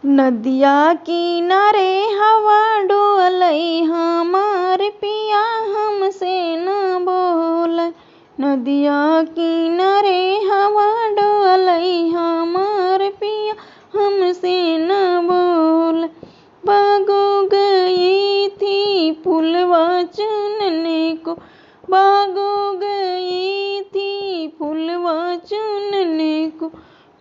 नदिया किनारे हवा डोलई हमार पिया हमसे न बोलै। नदिया किनारे हवा डोलई हमार पिया हमसे न बोलै। भागो गई थी फूलवा चुनने को, भागो गई थी फूलवा चुनने को।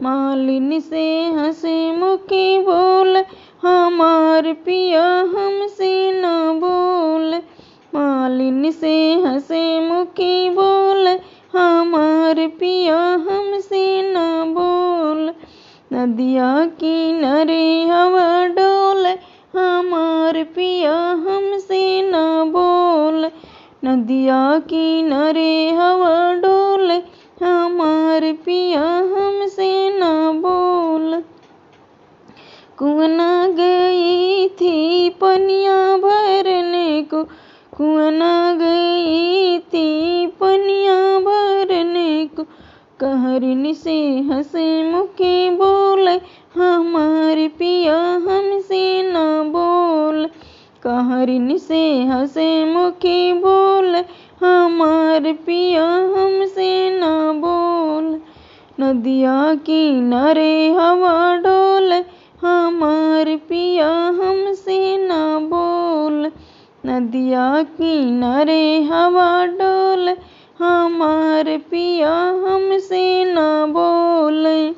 मालिनी से हंसे मुखी बोले हमार पिया हमसे न बोले। मालिनी से हंसे मुखी बोले हमार पिया हमसे न बोले। नदिया किनारे हवा डोले हमार पिया हमसे न बोले। नदिया किनारे हवा डोले हमार पिया हमसे न बोले। कुआं न गई थी पनिया भरने को, कुआं न गई थी पनिया भरने को। कहरिनी से हंसे मुखी बोले हमार पिया हमसे न बोले। कहरिनी से हंसे मुखी बोले हमार पिया हमसे न बोले। नदिया किनारे हवा डोले हमार पिया हमसे न बोले। नदिया किनारे हवा डोले हमार पिया हमसे न बोले।